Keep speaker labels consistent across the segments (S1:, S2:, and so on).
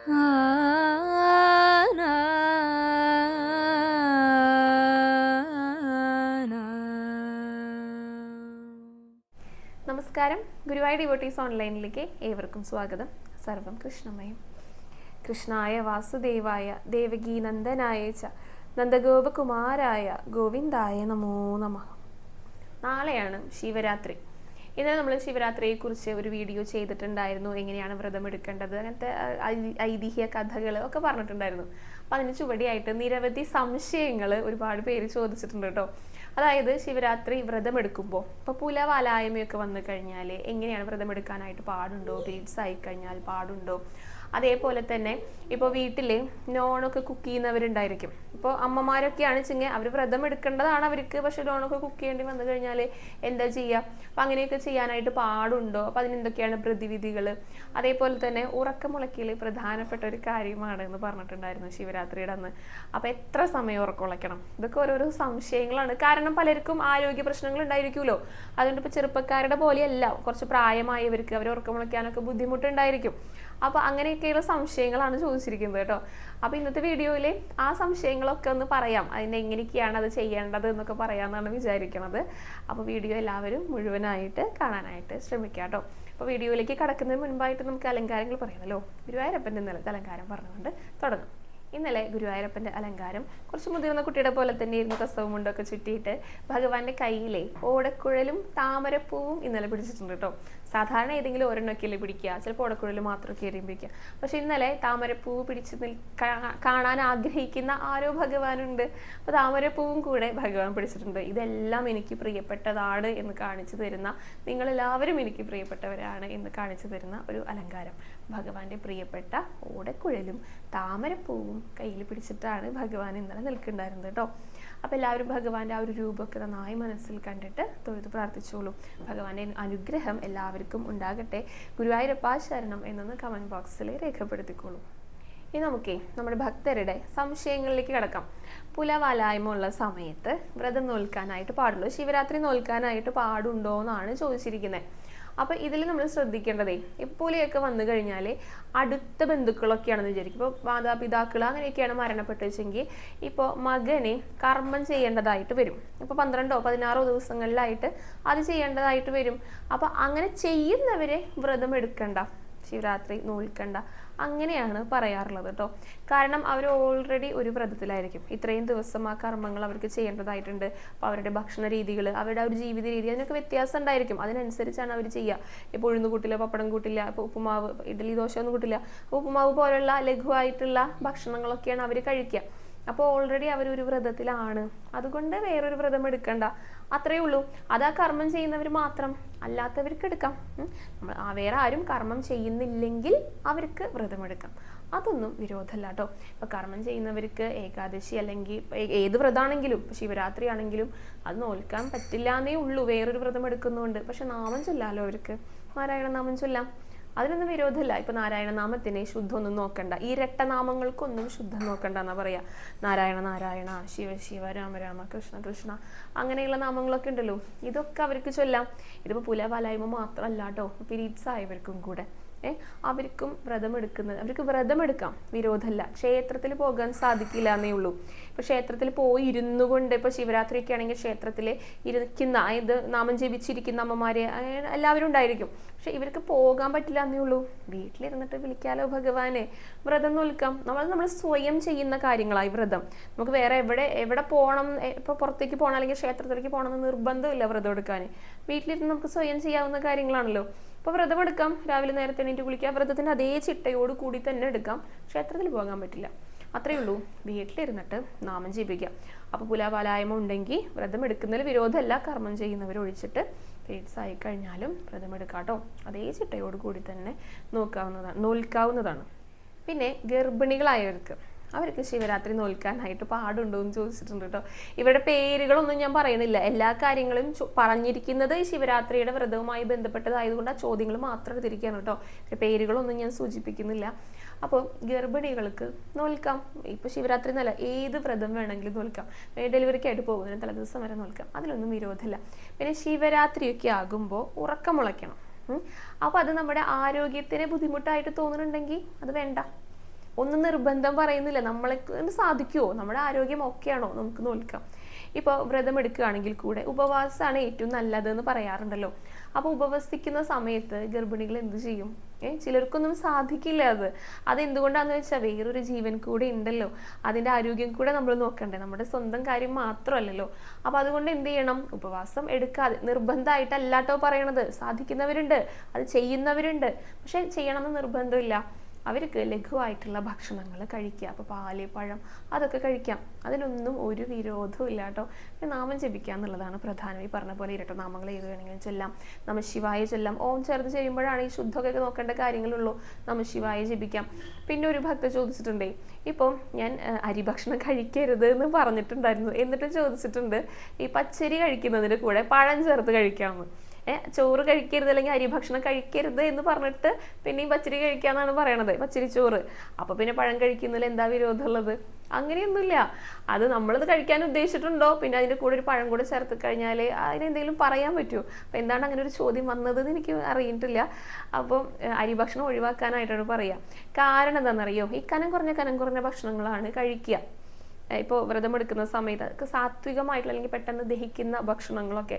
S1: നമസ്കാരം. ഗുരുവായൂർ ഡിവോട്ടീസ് ഓൺലൈനിലേക്ക് ഏവർക്കും സ്വാഗതം. സർവം കൃഷ്ണമയം. കൃഷ്ണായ വാസുദേവായ ദേവകീനന്ദനായ ച നന്ദഗോപകുമാരായ ഗോവിന്ദായ നമോ നമഃ. നാളെയാണ് ശിവരാത്രി. ഇന്നലെ നമ്മൾ ശിവരാത്രിയെക്കുറിച്ച് ഒരു വീഡിയോ ചെയ്തിട്ടുണ്ടായിരുന്നു. എങ്ങനെയാണ് വ്രതം എടുക്കേണ്ടത്, അങ്ങനത്തെ ഐതിഹ്യ കഥകൾ ഒക്കെ പറഞ്ഞിട്ടുണ്ടായിരുന്നു. അപ്പം അതിന് ചുവടിയായിട്ട് നിരവധി സംശയങ്ങൾ ഒരുപാട് പേര് ചോദിച്ചിട്ടുണ്ട് കേട്ടോ. അതായത് ശിവരാത്രി വ്രതം എടുക്കുമ്പോൾ ഇപ്പോൾ പുലവാലായ്മയൊക്കെ വന്നു കഴിഞ്ഞാൽ എങ്ങനെയാണ് വ്രതം എടുക്കാനായിട്ട് പാടുണ്ടോ, പീരീഡ്സ് ആയിക്കഴിഞ്ഞാൽ പാടുണ്ടോ, അതേപോലെ തന്നെ ഇപ്പോൾ വീട്ടിൽ നോണൊക്കെ കുക്ക് ചെയ്യുന്നവരുണ്ടായിരിക്കും. ഇപ്പോൾ അമ്മമാരൊക്കെയാണ് വെച്ചെങ്കിൽ അവർ വ്രതം എടുക്കേണ്ടതാണ് അവർക്ക്, പക്ഷെ നോണൊക്കെ കുക്ക് ചെയ്യേണ്ടി വന്നു കഴിഞ്ഞാൽ എന്താ ചെയ്യുക? അപ്പം അങ്ങനെയൊക്കെ ചെയ്യാനായിട്ട് പാടുണ്ടോ? അപ്പം അതിനെന്തൊക്കെയാണ് പ്രതിവിധികൾ? അതേപോലെ തന്നെ ഉറക്കമുളയ്ക്കൽ പ്രധാനപ്പെട്ട ഒരു കാര്യമാണ് എന്ന് പറഞ്ഞിട്ടുണ്ടായിരുന്നു ശിവരാത്രിയുടെ അന്ന്. അപ്പോൾ എത്ര സമയം ഉറക്കമുളയ്ക്കണം? ഇതൊക്കെ ഓരോരോ സംശയങ്ങളാണ്. കാരണം പലർക്കും ആരോഗ്യ പ്രശ്നങ്ങൾ ഉണ്ടായിരിക്കുമല്ലോ. അതുകൊണ്ട് ഇപ്പോൾ ചെറുപ്പക്കാരുടെ പോലെയല്ല, കുറച്ച് പ്രായമായവർക്ക് അവർ ഉറക്കമുളയ്ക്കാനൊക്കെ ബുദ്ധിമുട്ടുണ്ടായിരിക്കും. അപ്പോൾ അങ്ങനെയൊക്കെയുള്ള സംശയങ്ങളാണ് ചോദിച്ചിരിക്കുന്നത് കേട്ടോ. അപ്പോൾ ഇന്നത്തെ വീഡിയോയിൽ ആ സംശയങ്ങളൊക്കെ ഒന്ന് പറയാം, അതിൻ്റെ എങ്ങനെയൊക്കെയാണ് അത് ചെയ്യേണ്ടത് എന്നൊക്കെ പറയാമെന്നാണ് വിചാരിക്കുന്നത്. അപ്പോൾ വീഡിയോ എല്ലാവരും മുഴുവനായിട്ട് കാണാനായിട്ട് ശ്രമിക്കുക കേട്ടോ. അപ്പോൾ വീഡിയോയിലേക്ക് കടക്കുന്നതിന് മുൻപായിട്ട് നമുക്ക് അലങ്കാരങ്ങൾ പറയാമല്ലോ. ഗുരുവായൂരപ്പൻ്റെ ഇന്നലത്തെ അലങ്കാരം പറഞ്ഞുകൊണ്ട് തുടങ്ങാം. ഇന്നലെ ഗുരുവായൂരപ്പൻ്റെ അലങ്കാരം കുറച്ച് മുതിർന്ന കുട്ടിയുടെ പോലെ തന്നെ ഇരുന്ന് കസവും മുണ്ടൊക്കെ ചുറ്റിയിട്ട് ഭഗവാന്റെ കയ്യിലെ ഓടക്കുഴലും താമരപ്പൂവും ഇന്നലെ പിടിച്ചിട്ടുണ്ട് കേട്ടോ. സാധാരണ ഏതെങ്കിലും ഒരെണ്ണൊക്കെയല്ലേ പിടിക്കുക, ചിലപ്പോൾ ഓടക്കുഴൽ മാത്രമൊക്കെ എറിയും പിടിക്കുക. പക്ഷെ ഇന്നലെ താമരപ്പൂവ് പിടിച്ച് കാണാൻ ആഗ്രഹിക്കുന്ന ആരോ ഭഗവാനുണ്ട്. അപ്പോൾ താമരപ്പൂവും കൂടെ ഭഗവാൻ പിടിച്ചിട്ടുണ്ട്. ഇതെല്ലാം എനിക്ക് പ്രിയപ്പെട്ടതാണ് എന്ന് കാണിച്ചു തരുന്ന, നിങ്ങളെല്ലാവരും എനിക്ക് പ്രിയപ്പെട്ടവരാണ് എന്ന് കാണിച്ചു തരുന്ന ഒരു അലങ്കാരം. ഭഗവാന്റെ പ്രിയപ്പെട്ട ഓടക്കുഴലും താമരപ്പൂവും കയ്യിൽ പിടിച്ചിട്ടാണ് ഭഗവാൻ ഇന്നലെ നിൽക്കുന്നുണ്ടായിരുന്നത് കേട്ടോ. അപ്പോൾ എല്ലാവരും ഭഗവാന്റെ ആ ഒരു രൂപമൊക്കെ നന്നായി മനസ്സിൽ കണ്ടിട്ട് തൊഴുത് പ്രാർത്ഥിച്ചോളൂ. ഭഗവാന്റെ അനുഗ്രഹം എല്ലാവർക്കും ഉണ്ടാകട്ടെ. ഗുരുവായൂരപ്പ ശരണം എന്നൊന്ന് കമൻറ്റ് ബോക്സിൽ രേഖപ്പെടുത്തിക്കോളൂ. ഇനി നമുക്കേ നമ്മുടെ ഭക്തരുടെ സംശയങ്ങളിലേക്ക് കിടക്കാം. പുലവാലായ്മ ഉള്ള സമയത്ത് വ്രതം നോൽക്കാനായിട്ട് പാടുണ്ടോ, ശിവരാത്രി നോൽക്കാനായിട്ട് പാടുണ്ടോ എന്നാണ് ചോദിച്ചിരിക്കുന്നത്. അപ്പോൾ ഇതിൽ നമ്മൾ ശ്രദ്ധിക്കേണ്ടതേ, പുലിയൊക്കെ വന്നു കഴിഞ്ഞാൽ അടുത്ത ബന്ധുക്കളൊക്കെയാണെന്ന് വിചാരിക്കും. ഇപ്പോൾ മാതാപിതാക്കൾ അങ്ങനെയൊക്കെയാണ് മരണപ്പെട്ടെങ്കിൽ ഇപ്പോൾ മകനെ കർമ്മം ചെയ്യേണ്ടതായിട്ട് വരും. ഇപ്പോൾ 12ഓ 16ഓ ദിവസങ്ങളിലായിട്ട് അത് ചെയ്യേണ്ടതായിട്ട് വരും. അപ്പോൾ അങ്ങനെ ചെയ്യുന്നവരെ വ്രതം എടുക്കണ്ട, ശിവരാത്രി നോൽക്കണ്ട, അങ്ങനെയാണ് പറയാറുള്ളത് കേട്ടോ. കാരണം അവർ ഓൾറെഡി ഒരു വ്രതത്തിലായിരിക്കും. ഇത്രയും ദിവസം ആ കർമ്മങ്ങൾ അവർക്ക് ചെയ്യേണ്ടതായിട്ടുണ്ട്. അപ്പോൾ അവരുടെ ഭക്ഷണ രീതികൾ, അവരുടെ ഒരു ജീവിത രീതി, അതിനൊക്കെ വ്യത്യാസം ഉണ്ടായിരിക്കും. അതിനനുസരിച്ചാണ് അവർ ചെയ്യുക. ഇപ്പോൾ ഉഴുന്ന് കൂട്ടില്ല, പപ്പടം കൂട്ടില്ല, ഇപ്പോൾ ഉപ്പുമാവ്, ഇഡ്ഡലി, ദോശ ഒന്നും കൂട്ടില്ല. ഉപ്പുമാവ് പോലുള്ള ലഘുവായിട്ടുള്ള ഭക്ഷണങ്ങളൊക്കെയാണ് അവർ കഴിക്കുക. അപ്പോൾ ഓൾറെഡി അവരൊരു വ്രതത്തിലാണ്. അതുകൊണ്ട് വേറൊരു വ്രതം എടുക്കണ്ട, അത്രയേ ഉള്ളൂ. അത് ആ കർമ്മം ചെയ്യുന്നവർ മാത്രം, അല്ലാത്തവർക്ക് എടുക്കാം. വേറെ ആരും കർമ്മം ചെയ്യുന്നില്ലെങ്കിൽ അവർക്ക് വ്രതമെടുക്കാം, അതൊന്നും വിരോധമല്ല കേട്ടോ. ഇപ്പം കർമ്മം ചെയ്യുന്നവർക്ക് ഏകാദശി അല്ലെങ്കിൽ ഏത് വ്രതമാണെങ്കിലും, ശിവരാത്രി ആണെങ്കിലും അത് നോൽക്കാൻ പറ്റില്ല എന്നേ ഉള്ളൂ, വേറൊരു വ്രതം എടുക്കുന്നുണ്ട്. പക്ഷെ നാമം ചൊല്ലാലോ, അവർക്ക് നാരായണ നാമം ചൊല്ലാം, അതിനൊന്നും വിരോധമില്ല. ഇപ്പൊ നാരായണ നാമത്തിനെ ശുദ്ധമൊന്നും നോക്കണ്ട, ഈ രട്ടനാമങ്ങൾക്കൊന്നും ശുദ്ധം നോക്കണ്ട എന്നാ പറയാ. നാരായണ നാരായണ, ശിവ ശിവ, രാമ രാമ, കൃഷ്ണ കൃഷ്ണ, അങ്ങനെയുള്ള നാമങ്ങളൊക്കെ ഉണ്ടല്ലോ, ഇതൊക്കെ അവർക്ക് ചൊല്ലാം. ഇതിപ്പോ പുലവാലായ്മ മാത്രമല്ല കേട്ടോ, പീരീഡ്സ് ആയവർക്കും കൂടെ അവർക്കും വ്രതം എടുക്കുന്നത്, അവർക്ക് വ്രതം എടുക്കാം, വിരോധമല്ല. ക്ഷേത്രത്തിൽ പോകാൻ സാധിക്കില്ല എന്നേ ഉള്ളൂ. ഇപ്പൊ ക്ഷേത്രത്തിൽ പോയി ഇരുന്നു കൊണ്ട്, ഇപ്പൊ ശിവരാത്രി ഒക്കെ ആണെങ്കിൽ ക്ഷേത്രത്തിൽ ഇരിക്കുന്ന, ഇത് നാമം ജപിച്ചിരിക്കുന്ന അമ്മമാരെ എല്ലാവരും ഉണ്ടായിരിക്കും. പക്ഷെ ഇവർക്ക് പോകാൻ പറ്റില്ല എന്നേ ഉള്ളൂ. വീട്ടിലിരുന്നിട്ട് വിളിക്കാലോ ഭഗവാനെ, വ്രതം നോൽക്കാം. നമ്മൾ സ്വയം ചെയ്യുന്ന കാര്യങ്ങളായി വ്രതം. നമുക്ക് വേറെ എവിടെ പോകണം, ഇപ്പൊ പുറത്തേക്ക് പോകണം അല്ലെങ്കിൽ ക്ഷേത്രത്തിലേക്ക് പോകണം എന്ന് നിർബന്ധമില്ല വ്രതം എടുക്കാൻ. വീട്ടിലിരുന്ന് നമുക്ക് സ്വയം ചെയ്യാവുന്ന കാര്യങ്ങളാണല്ലോ. അപ്പോൾ വ്രതം എടുക്കാം, രാവിലെ നേരത്തെ എണീറ്റ് കുളിക്കുക, വ്രതത്തിൻ്റെ അതേ ചിട്ടയോട് കൂടി തന്നെ എടുക്കാം. ക്ഷേത്രത്തിൽ പോകാൻ പറ്റില്ല, അത്രയേ ഉള്ളൂ. വീട്ടിലിരുന്നിട്ട് നാമം ജപിക്കുക. അപ്പോൾ പുലവാലായ്മ ഉണ്ടെങ്കിൽ വ്രതം എടുക്കുന്നതിൽ വിരോധമല്ല, കർമ്മം ചെയ്യുന്നവർ ഒഴിച്ചിട്ട് പീരീഡ്സ് ആയി കഴിഞ്ഞാലും വ്രതം എടുക്കാം കേട്ടോ. അതേ ചിട്ടയോട് കൂടി തന്നെ നോൽക്കാവുന്നതാണ്. പിന്നെ ഗർഭിണികളായവർക്ക്, അവർക്ക് ശിവരാത്രി നോൽക്കാനായിട്ട് പാടുണ്ടോ എന്ന് ചോദിച്ചിട്ടുണ്ട് കേട്ടോ. ഇവിടെ പേരുകളൊന്നും ഞാൻ പറയണില്ല, എല്ലാ കാര്യങ്ങളും പറഞ്ഞിരിക്കുന്നത് ശിവരാത്രിയുടെ വ്രതവുമായി ബന്ധപ്പെട്ടതായതുകൊണ്ട് ആ ചോദ്യങ്ങൾ മാത്രം എടുത്തിരിക്കുകയാണ് കേട്ടോ. പേരുകളൊന്നും ഞാൻ സൂചിപ്പിക്കുന്നില്ല. അപ്പോൾ ഗർഭിണികൾക്ക് നോൽക്കാം. ഇപ്പോൾ ശിവരാത്രി എന്നല്ല, ഏത് വ്രതം വേണമെങ്കിലും നോൽക്കാം. ഡെലിവറിക്കായിട്ട് പോകുന്നതിന് തലേദിവസം വരെ നോൽക്കാം, അതിലൊന്നും വിരോധമില്ല. പിന്നെ ശിവരാത്രിയൊക്കെ ആകുമ്പോൾ ഉറക്കമുളയ്ക്കണം. അപ്പോൾ അത് നമ്മുടെ ആരോഗ്യത്തിന് ബുദ്ധിമുട്ടായിട്ട് തോന്നുന്നുണ്ടെങ്കിൽ അത് വേണ്ട. ഒന്നും നിർബന്ധം പറയുന്നില്ല. നമ്മളെ സാധിക്കുമോ, നമ്മുടെ ആരോഗ്യം ഓക്കെയാണോ നമുക്ക് നോക്കാം. ഇപ്പോൾ വ്രതം എടുക്കുകയാണെങ്കിൽ കൂടെ ഉപവാസമാണ് ഏറ്റവും നല്ലതെന്ന് പറയാറുണ്ടല്ലോ. അപ്പോൾ ഉപവസിക്കുന്ന സമയത്ത് ഗർഭിണികൾ എന്ത് ചെയ്യും? ചിലർക്കൊന്നും സാധിക്കില്ല. അതെന്തുകൊണ്ടാന്ന് വെച്ചാൽ വേറൊരു ജീവൻ കൂടെ ഉണ്ടല്ലോ, അതിൻ്റെ ആരോഗ്യം കൂടെ നമ്മൾ നോക്കണ്ടേ, നമ്മുടെ സ്വന്തം കാര്യം മാത്രമല്ലല്ലോ. അപ്പോൾ അതുകൊണ്ട് എന്ത് ചെയ്യണം? ഉപവാസം എടുക്കാതെ, നിർബന്ധമായിട്ടല്ലാട്ടോ പറയണത്. സാധിക്കുന്നവരുണ്ട്, അത് ചെയ്യുന്നവരുണ്ട്, പക്ഷെ ചെയ്യണമെന്ന് നിർബന്ധമില്ല. അവർക്ക് ലഘുവായിട്ടുള്ള ഭക്ഷണങ്ങൾ കഴിക്കുക. അപ്പോൾ പാല്, പഴം അതൊക്കെ കഴിക്കാം. അതിനൊന്നും ഒരു വിരോധവും ഇല്ല കേട്ടോ. നാമം ജപിക്കുക എന്നുള്ളതാണ് പ്രധാനം. ഈ പറഞ്ഞ പോലെ ഇരട്ട നാമങ്ങൾ ഏത് വേണമെങ്കിലും ചൊല്ലാം. നമഃശിവായ ചൊല്ലാം. ഓം ചേർത്ത് ചെയ്യുമ്പോഴാണ് ഈ ശുദ്ധമൊക്കെ നോക്കേണ്ട കാര്യങ്ങളുള്ളൂ. നമഃശിവായ ജപിക്കാം. പിന്നെ ഒരു ഭക്ത ചോദിച്ചിട്ടുണ്ടേ, ഇപ്പോൾ ഞാൻ അരിഭക്ഷണം കഴിക്കരുത് എന്ന് പറഞ്ഞിട്ടുണ്ടായിരുന്നു, എന്നിട്ട് ചോദിച്ചിട്ടുണ്ട് ഈ പച്ചരി കഴിക്കുന്നതിന് കൂടെ പഴം ചേർത്ത് കഴിക്കാമെന്ന്. ചോറ് കഴിക്കരുത് അല്ലെങ്കിൽ അരിഭക്ഷണം കഴിക്കരുത് എന്ന് പറഞ്ഞിട്ട് പിന്നെയും പച്ചരി കഴിക്കാന്നാണ് പറയണത്, പച്ചരി ചോറ്. അപ്പൊ പിന്നെ പഴം കഴിക്കുന്നതിൽ എന്താ വിരോധമുള്ളത്? അങ്ങനെയൊന്നുമില്ല. അത് നമ്മളത് കഴിക്കാൻ ഉദ്ദേശിച്ചിട്ടുണ്ടോ, പിന്നെ അതിൻ്റെ കൂടെ ഒരു പഴം കൂടെ ചേർത്ത് കഴിഞ്ഞാൽ അതിനെന്തെങ്കിലും പറയാൻ പറ്റുമോ? അപ്പം എന്താണ് അങ്ങനെ ഒരു ചോദ്യം വന്നതെന്ന് എനിക്ക് അറിയിട്ടില്ല. അപ്പം അരിഭക്ഷണം ഒഴിവാക്കാനായിട്ടാണ് പറയുക. കാരണം എന്താണെന്നറിയോ? ഈ കനം കുറഞ്ഞ ഭക്ഷണങ്ങളാണ് കഴിക്കുക. ഇപ്പോൾ വ്രതമെടുക്കുന്ന സമയത്ത് അതൊക്കെ സാത്വികമായിട്ടുള്ള അല്ലെങ്കിൽ പെട്ടെന്ന് ദഹിക്കുന്ന ഭക്ഷണങ്ങളൊക്കെ.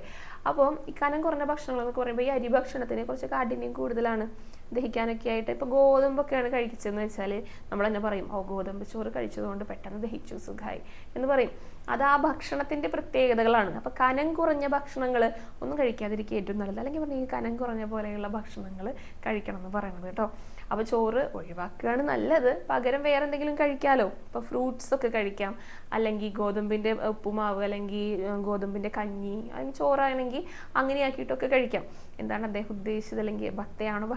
S1: അപ്പോൾ ഈ കനം കുറഞ്ഞ ഭക്ഷണങ്ങളെന്നൊക്കെ പറയുമ്പോൾ ഈ അരിഭക്ഷണത്തിന് കുറച്ച് കാഠിന്യം കൂടുതലാണ് ദഹിക്കാനൊക്കെ ആയിട്ട്. ഇപ്പോൾ ഗോതമ്പൊക്കെയാണ് കഴിച്ചതെന്ന് വെച്ചാൽ നമ്മൾ തന്നെ പറയും, ഗോതമ്പ് ചോറ് കഴിച്ചതുകൊണ്ട് പെട്ടെന്ന് ദഹിച്ചു, സുഖമായി എന്ന് പറയും. അത് ആ ഭക്ഷണത്തിൻ്റെ പ്രത്യേകതകളാണ്. അപ്പോൾ കനം കുറഞ്ഞ ഭക്ഷണങ്ങൾ ഒന്നും കഴിക്കാതിരിക്കുക ഏറ്റവും നല്ലത്. അല്ലെങ്കിൽ പറഞ്ഞാൽ ഈ കനം കുറഞ്ഞ പോലെയുള്ള ഭക്ഷണങ്ങൾ കഴിക്കണം എന്ന് പറയണത് കേട്ടോ. അപ്പോൾ ചോറ് ഒഴിവാക്കുകയാണ് നല്ലത്. പകരം വേറെ എന്തെങ്കിലും കഴിക്കാമല്ലോ. ഇപ്പോൾ ഫ്രൂട്ട്സ് ഒക്കെ കഴിക്കാം, അല്ലെങ്കിൽ ഗോതമ്പിൻ്റെ ഉപ്പുമാവ്, അല്ലെങ്കിൽ ഗോതമ്പിൻ്റെ കഞ്ഞി, അല്ലെങ്കിൽ ചോറാണെങ്കിൽ അങ്ങനെ ആക്കിയിട്ടൊക്കെ കഴിക്കാം. എന്താണ് അദ്ദേഹം ഉദ്ദേശിച്ചത്, അല്ലെങ്കിൽ ഭക്തനാണോ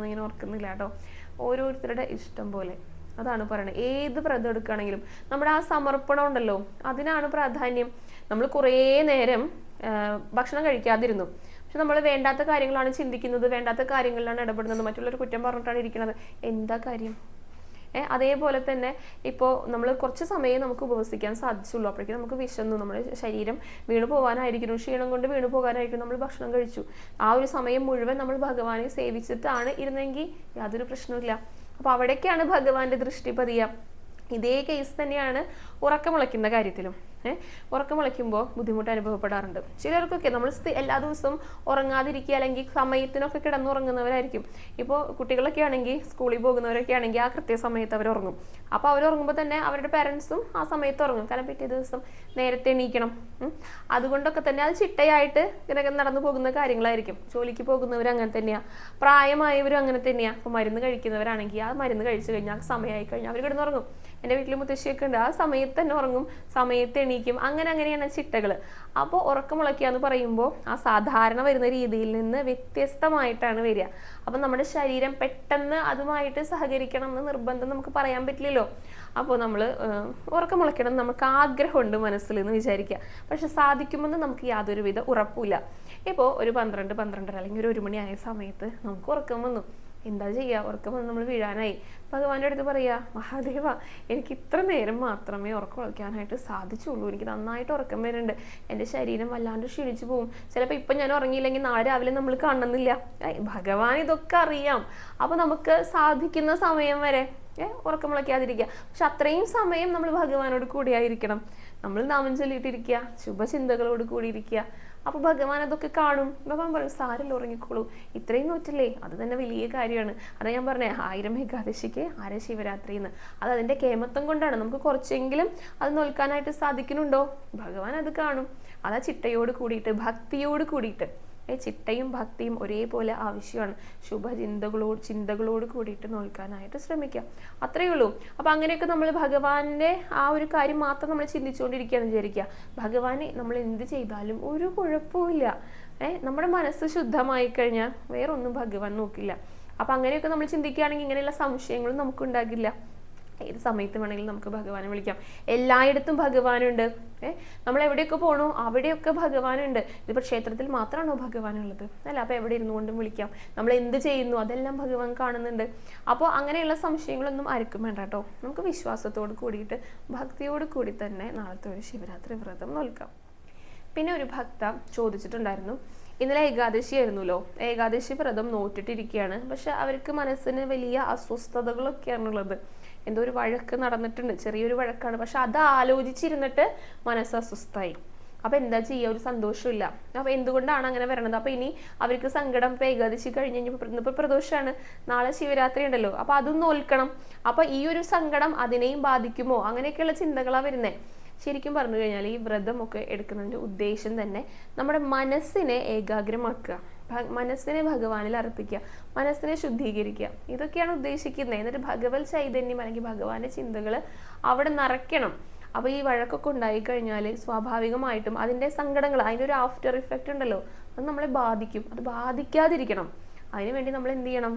S1: എന്നിങ്ങനെ ഓർക്കുന്നില്ല കേട്ടോ. ഓരോരുത്തരുടെ ഇഷ്ടം പോലെ, അതാണ് പറയുന്നത്. ഏത് വ്രതം എടുക്കുകയാണെങ്കിലും നമ്മുടെ ആ സമർപ്പണം ഉണ്ടല്ലോ, അതിനാണ് പ്രാധാന്യം. നമ്മൾ കുറേ നേരം ഭക്ഷണം കഴിക്കാതിരുന്നു, പക്ഷെ നമ്മൾ വേണ്ടാത്ത കാര്യങ്ങളാണ് ചിന്തിക്കുന്നത്, വേണ്ടാത്ത കാര്യങ്ങളിലാണ് ഇടപെടുന്നത്, മറ്റുള്ളവർ കുറ്റം പറഞ്ഞിട്ടാണ് ഇരിക്കുന്നത്. എന്താ കാര്യം? അതേപോലെ തന്നെ ഇപ്പോൾ നമ്മൾ കുറച്ച് സമയം നമുക്ക് ഉപവസിക്കാൻ സാധിച്ചുള്ളൂ, അപ്പോഴേക്കും നമുക്ക് വിശന്നു, നമ്മുടെ ശരീരം വീണു പോകാനായിരിക്കുന്നു, ക്ഷീണം കൊണ്ട് വീണു പോകാനായിരിക്കും നമ്മൾ ഭക്ഷണം കഴിച്ചു. ആ ഒരു സമയം മുഴുവൻ നമ്മൾ ഭഗവാനെ സേവിച്ചിട്ടാണ് ഇരുന്നെങ്കിൽ യാതൊരു പ്രശ്നമില്ല. അപ്പോൾ അവിടേക്കാണ് ഭഗവാന്റെ ദൃഷ്ടി പതിയുക. ഇതേ കേസ് തന്നെയാണ് ഉറക്കമുളയ്ക്കുന്ന കാര്യത്തിലും. ഉറക്കമുളയ്ക്കുമ്പോൾ ബുദ്ധിമുട്ട് അനുഭവപ്പെടാറുണ്ട് ചിലർക്കൊക്കെ. നമ്മൾ എല്ലാ ദിവസവും ഉറങ്ങാതിരിക്കുക, അല്ലെങ്കിൽ സമയത്തിനൊക്കെ കിടന്നുറങ്ങുന്നവരായിരിക്കും. ഇപ്പോൾ കുട്ടികളൊക്കെ ആണെങ്കിൽ, സ്കൂളിൽ പോകുന്നവരൊക്കെ ആണെങ്കിൽ ആ കൃത്യസമയത്ത് അവർ ഉറങ്ങും. അപ്പോൾ അവരുറങ്ങുമ്പോൾ തന്നെ അവരുടെ പാരൻസും ആ സമയത്ത് ഉറങ്ങും, കാരണം പിറ്റേ ദിവസം നേരത്തെ എണീക്കണം. അതുകൊണ്ടൊക്കെ തന്നെ അത് ചിട്ടയായിട്ട് ഇങ്ങനെ നടന്നു പോകുന്ന കാര്യങ്ങളായിരിക്കും. ജോലിക്ക് പോകുന്നവർ അങ്ങനെ തന്നെയാണ്, പ്രായമായവരും അങ്ങനെ തന്നെയാണ്. അപ്പോൾ മരുന്ന് കഴിക്കുന്നവരാണെങ്കിൽ ആ മരുന്ന് കഴിച്ചു കഴിഞ്ഞാൽ സമയമായി കഴിഞ്ഞാൽ അവർ കിടന്നുറങ്ങും. എൻ്റെ വീട്ടിൽ മുത്തശ്ശിയൊക്കെ ഉണ്ട്, ആ സമയത്ത് തന്നെ ഉറങ്ങും, സമയത്ത് എണീക്കും. അങ്ങനെയാണ് ചിട്ടകൾ. അപ്പോൾ ഉറക്കമുളയ്ക്കുക എന്ന് പറയുമ്പോൾ ആ സാധാരണ വരുന്ന രീതിയിൽ നിന്ന് വ്യത്യസ്തമായിട്ടാണ് വരിക. അപ്പം നമ്മുടെ ശരീരം പെട്ടെന്ന് അതുമായിട്ട് സഹകരിക്കണം എന്ന് നിർബന്ധം നമുക്ക് പറയാൻ പറ്റില്ലല്ലോ. അപ്പോൾ നമ്മൾ ഉറക്കമുളയ്ക്കണം നമുക്ക് ആഗ്രഹമുണ്ട് മനസ്സിൽ എന്ന് വിചാരിക്കുക, പക്ഷെ സാധിക്കുമെന്ന് നമുക്ക് യാതൊരുവിധ ഉറപ്പില്ല. ഇപ്പോൾ ഒരു 12-12:30 അല്ലെങ്കിൽ ഒരു 1 മണി ആയ സമയത്ത് നമുക്ക് ഉറക്കം വന്നു. എന്താ ചെയ്യുക? ഉറക്കം വന്ന് നമ്മൾ വീഴാനായി. ഭഗവാന്റെ അടുത്ത് പറയുക, മഹാദേവ, എനിക്ക് ഇത്ര നേരം മാത്രമേ ഉറക്കം ഉളയ്ക്കാനായിട്ട് സാധിച്ചുള്ളൂ, എനിക്ക് നന്നായിട്ട് ഉറക്കം വരുന്നുണ്ട്, എൻ്റെ ശരീരം വല്ലാണ്ട് ക്ഷീണിച്ചു പോകും, ചിലപ്പോൾ ഇപ്പം ഞാൻ ഉറങ്ങിയില്ലെങ്കിൽ നാളെ രാവിലെ നമ്മൾ കാണുന്നില്ല. ഭഗവാൻ ഇതൊക്കെ അറിയാം. അപ്പോൾ നമുക്ക് സാധിക്കുന്ന സമയം വരെ ഉറക്കം മുളയ്ക്കാതിരിക്കുക. പക്ഷെ അത്രയും സമയം നമ്മൾ ഭഗവാനോട് കൂടിയായിരിക്കണം. നമ്മൾ നാമം ചൊല്ലിയിട്ടിരിക്കുക, ശുഭചിന്തകളോട് കൂടിയിരിക്കുക. അപ്പോൾ ഭഗവാൻ അതൊക്കെ കാണും. ഭഗവാൻ പറയും, സാരല്ല, ഉറങ്ങിക്കോളൂ, ഇത്രയും നോറ്റില്ലേ, അത് തന്നെ വലിയ കാര്യമാണ്. അതാ ഞാൻ പറഞ്ഞേ 1000 ഏകാദശിക്ക് 1/2 ശിവരാത്രി എന്ന്. അത് അതിൻ്റെ കേമത്വം കൊണ്ടാണ്. നമുക്ക് കുറച്ചെങ്കിലും അത് നോൽക്കാനായിട്ട് സാധിക്കുന്നുണ്ടോ? ഭഗവാൻ അത് കാണും. അതാ ചിട്ടയോട് കൂടിയിട്ട്, ഭക്തിയോട് കൂടിയിട്ട്. ചിട്ടയും ഭക്തിയും ഒരേപോലെ ആവശ്യമാണ്. ചിന്തകളോട് കൂടിയിട്ട് നോൽക്കാനായിട്ട് ശ്രമിക്കാം, അത്രയേ ഉള്ളൂ. അപ്പം അങ്ങനെയൊക്കെ നമ്മൾ ഭഗവാന്റെ ആ ഒരു കാര്യം മാത്രം നമ്മൾ ചിന്തിച്ചുകൊണ്ടിരിക്കുകയാണെന്ന് വിചാരിക്കുക. ഭഗവാനെ നമ്മൾ എന്ത് ചെയ്താലും ഒരു കുഴപ്പമില്ല. നമ്മുടെ മനസ്സ് ശുദ്ധമായി കഴിഞ്ഞാൽ വേറൊന്നും ഭഗവാൻ നോക്കില്ല. അപ്പം അങ്ങനെയൊക്കെ നമ്മൾ ചിന്തിക്കുകയാണെങ്കിൽ ഇങ്ങനെയുള്ള സംശയങ്ങളും നമുക്കുണ്ടാകില്ല. ഏത് സമയത്ത് വേണമെങ്കിലും നമുക്ക് ഭഗവാനെ വിളിക്കാം. എല്ലായിടത്തും ഭഗവാനുണ്ട്. നമ്മൾ എവിടെയൊക്കെ പോകണോ അവിടെയൊക്കെ ഭഗവാനുണ്ട്. ഇതിപ്പോൾ ക്ഷേത്രത്തിൽ മാത്രമാണോ ഭഗവാനുള്ളത്? അല്ല, അപ്പോൾ എവിടെ ഇരുന്നു കൊണ്ടും വിളിക്കാം. നമ്മൾ എന്ത് ചെയ്യുന്നു അതെല്ലാം ഭഗവാൻ കാണുന്നുണ്ട്. അപ്പോൾ അങ്ങനെയുള്ള സംശയങ്ങളൊന്നും ആർക്കും വേണ്ട കേട്ടോ. നമുക്ക് വിശ്വാസത്തോട് കൂടിയിട്ട് ഭക്തിയോട് കൂടി തന്നെ നാളത്തെ ഒരു ശിവരാത്രി വ്രതം നോൽക്കാം. പിന്നെ ഒരു ഭക്ത ചോദിച്ചിട്ടുണ്ടായിരുന്നു, ഇന്നലെ ഏകാദശി ആയിരുന്നല്ലോ. ഏകാദശി വ്രതം നോറ്റിട്ടിരിക്കുകയാണ്. പക്ഷെ അവർക്ക് മനസ്സിന് വലിയ അസ്വസ്ഥതകളൊക്കെയാണുള്ളത്. എന്തോ ഒരു വഴക്ക് നടന്നിട്ടുണ്ട്, ചെറിയൊരു വഴക്കാണ്. പക്ഷെ അത് ആലോചിച്ചിരുന്നിട്ട് മനസ്സ് അസ്വസ്ഥമായി. അപ്പൊ എന്താ ചെയ്യുക, ഒരു സന്തോഷമില്ല. അപ്പൊ എന്തുകൊണ്ടാണ് അങ്ങനെ വരണത്? അപ്പൊ ഇനി അവർക്ക് സങ്കടം, ഇപ്പൊ ഏകാദശി കഴിഞ്ഞ് ഇന്നിപ്പോ പ്രദോഷമാണ്, നാളെ ശിവരാത്രി ഉണ്ടല്ലോ, അപ്പൊ അതും നോൽക്കണം. അപ്പൊ ഈ ഒരു സങ്കടം അതിനെയും ബാധിക്കുമോ, അങ്ങനെയൊക്കെയുള്ള ചിന്തകളാ വരുന്നേ. ശരിക്കും പറഞ്ഞു കഴിഞ്ഞാൽ ഈ വ്രതമൊക്കെ എടുക്കുന്നതിന്റെ ഉദ്ദേശം തന്നെ നമ്മുടെ മനസ്സിനെ ഏകാഗ്രമാക്കുക, മനസ്സിനെ ഭഗവാനിൽ അർപ്പിക്കുക, മനസ്സിനെ ശുദ്ധീകരിക്കുക. ഇതൊക്കെയാണ് ഉദ്ദേശിക്കുന്നത്. എന്നിട്ട് ഭഗവത് ചൈതന്യം അല്ലെങ്കിൽ ഭഗവാന്റെ ചിന്തകൾ അവിടെ നിറയ്ക്കണം. അപ്പൊ ഈ വഴക്കൊക്കെ ഉണ്ടായി കഴിഞ്ഞാൽ സ്വാഭാവികമായിട്ടും അതിന്റെ സങ്കടങ്ങൾ, അതിൻ്റെ ഒരു ആഫ്റ്റർ ഇഫക്റ്റ് ഉണ്ടല്ലോ, അത് നമ്മളെ ബാധിക്കും. അത് ബാധിക്കാതിരിക്കണം. അതിനുവേണ്ടി നമ്മൾ എന്ത് ചെയ്യണം?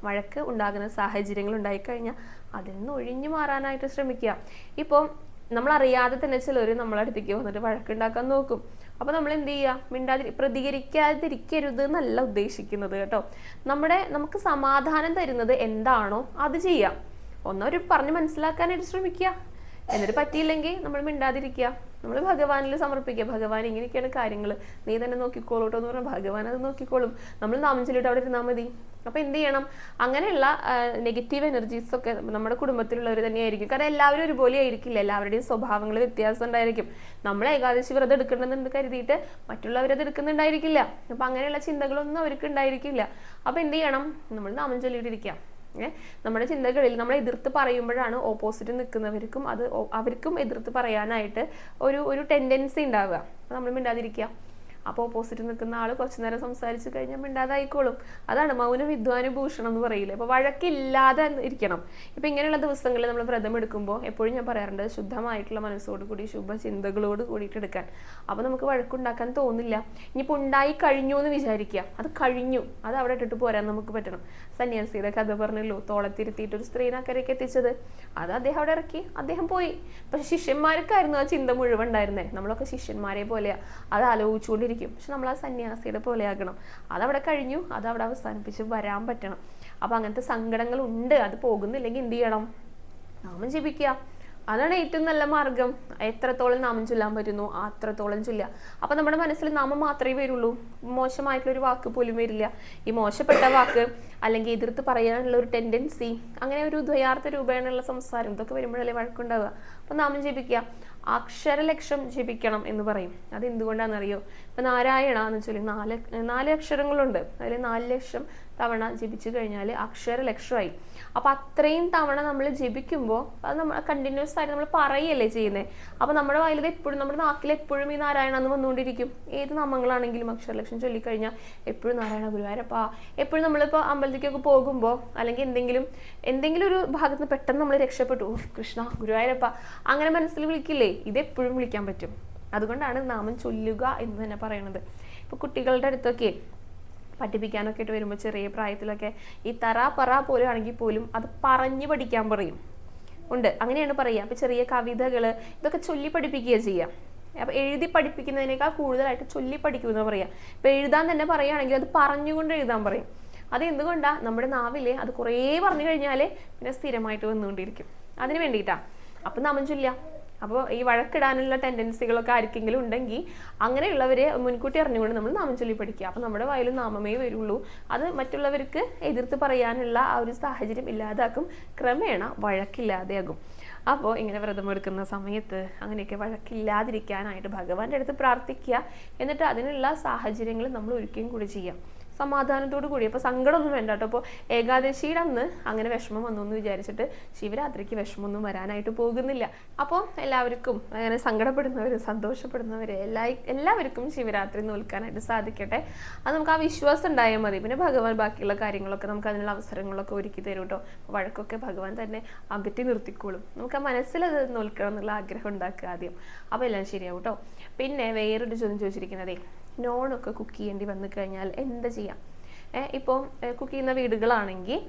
S1: വഴക്ക് ഉണ്ടാകുന്ന സാഹചര്യങ്ങൾ ഉണ്ടായിക്കഴിഞ്ഞാൽ അതിൽ നിന്ന് ഒഴിഞ്ഞു മാറാനായിട്ട് ശ്രമിക്കുക. ഇപ്പം നമ്മൾ അറിയാതെ തന്നെ ചിലർ നമ്മളെ അടുത്തേക്ക് വന്നിട്ട് വഴക്കുണ്ടാക്കാൻ നോക്കും. അപ്പൊ നമ്മൾ എന്ത് ചെയ്യുക? പ്രതികരിക്കാതിരിക്കരുത് എന്നല്ല ഉദ്ദേശിക്കുന്നത് കേട്ടോ. നമുക്ക് സമാധാനം തരുന്നത് എന്താണോ അത് ചെയ്യാം. ഒന്നവർ പറഞ്ഞ് മനസ്സിലാക്കാനായിട്ട് ശ്രമിക്കുക. എന്നിട്ട് പറ്റിയില്ലെങ്കിൽ നമ്മൾ മിണ്ടാതിരിക്കുക, നമ്മൾ ഭഗവാനിൽ സമർപ്പിക്കുക. ഭഗവാൻ ഇങ്ങനെയൊക്കെയാണ് കാര്യങ്ങൾ, നീ തന്നെ നോക്കിക്കോളൂട്ടോ എന്ന് പറഞ്ഞാൽ ഭഗവാൻ അത് നോക്കിക്കോളും. നമ്മൾ നാമം ചൊല്ലിയിട്ട് അവിടെ ഇരുന്നാൽ മതി. അപ്പൊ എന്ത് ചെയ്യണം? അങ്ങനെയുള്ള നെഗറ്റീവ് എനർജീസ് ഒക്കെ നമ്മുടെ കുടുംബത്തിലുള്ളവർ തന്നെയായിരിക്കും. കാരണം എല്ലാവരും ഒരുപോലെ ആയിരിക്കില്ല, എല്ലാവരുടെയും സ്വഭാവങ്ങൾ വ്യത്യാസം ഉണ്ടായിരിക്കും. നമ്മൾ ഏകാദശി വ്രതം എടുക്കണമെന്ന് കരുതിയിട്ട് മറ്റുള്ളവരത് എടുക്കുന്നുണ്ടായിരിക്കില്ല. അപ്പൊ അങ്ങനെയുള്ള ചിന്തകളൊന്നും അവർക്ക് ഉണ്ടായിരിക്കില്ല. അപ്പൊ എന്ത് ചെയ്യണം? നമ്മൾ നാമം ചൊല്ലിയിട്ടിരിക്കാം. നമ്മുടെ ചിന്തകളിൽ നമ്മളെ എതിർത്ത് പറയുമ്പോഴാണ് ഓപ്പോസിറ്റ് നിൽക്കുന്നവർക്കും അവർക്കും എതിർത്ത് പറയാനായിട്ട് ഒരു ടെൻഡൻസി ഉണ്ടാവുക. നമ്മൾ മിണ്ടാതിരിക്കുക. അപ്പോൾ ഓപ്പോസിറ്റ് നിൽക്കുന്ന ആൾ കുറച്ചു നേരം സംസാരിച്ച് കഴിഞ്ഞാൽ മിണ്ടാതായിക്കോളും. അതാണ് മൗനം വിദ്വാനുഭൂഷണം എന്ന് പറയില്ലേ. അപ്പോൾ വഴക്കില്ലാതെ ഇരിക്കണം. ഇപ്പം ഇങ്ങനെയുള്ള ദിവസങ്ങളിൽ നമ്മൾ വ്രതം എടുക്കുമ്പോൾ എപ്പോഴും ഞാൻ പറയാറുണ്ട്, ശുദ്ധമായിട്ടുള്ള മനസ്സോടുകൂടി ശുഭചിന്തകളോട് കൂടിയിട്ട് എടുക്കാൻ. അപ്പോൾ നമുക്ക് വഴക്കുണ്ടാക്കാൻ തോന്നില്ല. ഇനിയിപ്പോൾ ഉണ്ടായി കഴിഞ്ഞു എന്ന് വിചാരിക്കുക, അത് കഴിഞ്ഞു, അത് അവിടെ ഇട്ടിട്ട് പോരാൻ നമുക്ക് പറ്റണം. സന്യാസിയുടെ കഥ പറഞ്ഞല്ലോ, തോളത്തിരുത്തിയിട്ട് ഒരു സ്ത്രീനെ അക്കരയ്ക്ക് എത്തിച്ചത്. അത് അദ്ദേഹം അവിടെ ഇറക്കി, അദ്ദേഹം പോയി. പക്ഷെ ശിഷ്യന്മാർക്കായിരുന്നു ആ ചിന്ത മുഴുവൻ ഉണ്ടായിരുന്നേ. നമ്മളൊക്കെ ശിഷ്യന്മാരെ പോലെയാ, അത് ആലോചിച്ചുകൊണ്ടിരിക്കും. പക്ഷെ നമ്മൾ ആ സന്യാസിയുടെ പോലെ ആകണം. അതവിടെ കഴിഞ്ഞു, അതവിടെ അവസാനിപ്പിച്ച് വരാൻ പറ്റണം. അപ്പൊ അങ്ങനത്തെ സങ്കടങ്ങൾ ഉണ്ട്, അത് പോകുന്നില്ലെങ്കിൽ എന്ത് ചെയ്യണം? നാമം ജപിക്കുക. അതാണ് ഏറ്റവും നല്ല മാർഗം. എത്രത്തോളം നാമം ചൊല്ലാൻ പറ്റുന്നു അത്രത്തോളം ചൊല്ലുക. അപ്പൊ നമ്മുടെ മനസ്സിൽ നാമം മാത്രമേ വരുള്ളൂ, മോശമായിട്ടുള്ളൊരു വാക്ക് പോലും വരില്ല. ഈ മോശപ്പെട്ട വാക്ക് അല്ലെങ്കിൽ എതിർത്ത് പറയാനുള്ള ഒരു ടെൻഡൻസി, അങ്ങനെ ഒരു ദ്വയാർത്ഥ രൂപേണുള്ള സംസാരം, ഇതൊക്കെ വരുമ്പോഴല്ലേ വഴക്കുണ്ടാവുക. അപ്പൊ നാമം ജപിക്കുക. അക്ഷരലക്ഷം ജപിക്കണം എന്ന് പറയും. അത് എന്തുകൊണ്ടാണെന്നറിയോ? ഇപ്പൊ നാരായണ എന്ന് ചൊല്ലി 4 അക്ഷരങ്ങളുണ്ട്. അതിൽ 4 ലക്ഷം തവണ ജപിച്ചു കഴിഞ്ഞാൽ അക്ഷരലക്ഷമായി. അപ്പൊ അത്രയും തവണ നമ്മൾ ജപിക്കുമ്പോൾ അത് നമ്മൾ കണ്ടിന്യൂസ് ആയിട്ട് നമ്മൾ പറയല്ലേ ചെയ്യുന്നത്. അപ്പൊ നമ്മുടെ വായിൽ എപ്പോഴും, നമ്മുടെ നാക്കിൽ എപ്പോഴും ഈ നാരായണ എന്ന് വന്നുകൊണ്ടിരിക്കും. ഏത് നാമങ്ങളാണെങ്കിലും അക്ഷരലക്ഷം ചൊല്ലിക്കഴിഞ്ഞാൽ എപ്പോഴും നാരായണ ഗുരുവായൂരപ്പ. എപ്പോഴും നമ്മളിപ്പോൾ അമ്പലത്തിലേക്കൊക്കെ പോകുമ്പോൾ അല്ലെങ്കിൽ എന്തെങ്കിലും ഒരു ഭാഗത്ത് നിന്ന് പെട്ടെന്ന് നമ്മൾ രക്ഷപ്പെട്ടു, കൃഷ്ണ ഗുരുവായൂരപ്പ അങ്ങനെ മനസ്സിൽ വിളിക്കില്ലേ, ഇതെപ്പോഴും വിളിക്കാൻ പറ്റും. അതുകൊണ്ടാണ് നാമം ചൊല്ലുക എന്ന് തന്നെ പറയുന്നത്. ഇപ്പൊ കുട്ടികളുടെ അടുത്തൊക്കെ പഠിപ്പിക്കാനൊക്കെ ആയിട്ട് വരുമ്പോൾ ചെറിയ പ്രായത്തിലൊക്കെ ഈ തറ പറ പോലും ആണെങ്കിൽ പോലും അത് പറഞ്ഞു പഠിക്കാൻ പറയും ഉണ്ട്. അങ്ങനെയാണ് പറയുക. അപ്പൊ ചെറിയ കവിതകള് ഇതൊക്കെ ചൊല്ലി പഠിപ്പിക്കുക ചെയ്യാം. അപ്പൊ എഴുതി പഠിപ്പിക്കുന്നതിനേക്കാൾ കൂടുതലായിട്ട് ചൊല്ലി പഠിക്കുമെന്ന് പറയാം. ഇപ്പൊ എഴുതാൻ തന്നെ പറയുകയാണെങ്കിൽ അത് പറഞ്ഞുകൊണ്ട് എഴുതാൻ പറയും. അത് എന്തുകൊണ്ടാ? നമ്മുടെ നാവിലെ അത് കുറേ പറഞ്ഞു കഴിഞ്ഞാലേ പിന്നെ സ്ഥിരമായിട്ട് വന്നുകൊണ്ടിരിക്കും. അതിന് വേണ്ടിയിട്ടാ. അപ്പൊ നാമം ചൊല്ലുക. അപ്പോൾ ഈ വഴക്കിടാനുള്ള ടെൻഡൻസികളൊക്കെ ആർക്കെങ്കിലും ഉണ്ടെങ്കിൽ അങ്ങനെയുള്ളവരെ മുൻകൂട്ടി അറിഞ്ഞുകൊണ്ട് നമ്മൾ നാമം ചൊല്ലി പഠിക്കുക. അപ്പോൾ നമ്മുടെ വായിൽ നാമമേ വരുള്ളൂ. അത് മറ്റുള്ളവർക്ക് എതിർത്ത് പറയാനുള്ള ആ ഒരു സാഹചര്യം ഇല്ലാതാക്കും. ക്രമേണ വഴക്കില്ലാതെയാകും. അപ്പോൾ ഇങ്ങനെ വ്രതമെടുക്കുന്ന സമയത്ത് അങ്ങനെയൊക്കെ വഴക്കില്ലാതിരിക്കാനായിട്ട് ഭഗവാന്റെ അടുത്ത് പ്രാർത്ഥിക്കുക. എന്നിട്ട് അതിനുള്ള സാഹചര്യങ്ങൾ നമ്മൾ ഒരുക്കുകയും കൂടി ചെയ്യാം, സമാധാനത്തോടു കൂടി. അപ്പോൾ സങ്കടമൊന്നും വേണ്ട കേട്ടോ. അപ്പോൾ ഏകാദശിയുടെ അന്ന് അങ്ങനെ വിഷമം വന്നു എന്ന് വിചാരിച്ചിട്ട് ശിവരാത്രിക്ക് വിഷമമൊന്നും വരാനായിട്ട് പോകുന്നില്ല. അപ്പോൾ എല്ലാവർക്കും അങ്ങനെ സങ്കടപ്പെടുന്നവർ, സന്തോഷപ്പെടുന്നവർ എല്ലാവർക്കും ശിവരാത്രി നോൽക്കാനായിട്ട് സാധിക്കട്ടെ. അത് നമുക്ക് ആ വിശ്വാസം ഉണ്ടായാൽ മതി. പിന്നെ ഭഗവാൻ ബാക്കിയുള്ള കാര്യങ്ങളൊക്കെ നമുക്ക് അതിനുള്ള അവസരങ്ങളൊക്കെ ഒരുക്കി തരും കേട്ടോ. വഴക്കൊക്കെ ഭഗവാൻ തന്നെ അകറ്റി നിർത്തിക്കോളും. നമുക്ക് ആ മനസ്സിലത് നോൽക്കണം എന്നുള്ള ആഗ്രഹം ഉണ്ടാക്കുക ആദ്യം. അപ്പോൾ എല്ലാം ശരിയാവും കേട്ടോ. പിന്നെ വേറൊരു ചോദ്യം ചോദിച്ചിരിക്കുന്നതേ, നോണൊക്കെ കുക്ക് ചെയ്യേണ്ടി വന്നു കഴിഞ്ഞാൽ എന്താ ചെയ്യാം? ഇപ്പോൾ കുക്ക് ചെയ്യുന്ന വീടുകളാണെങ്കിൽ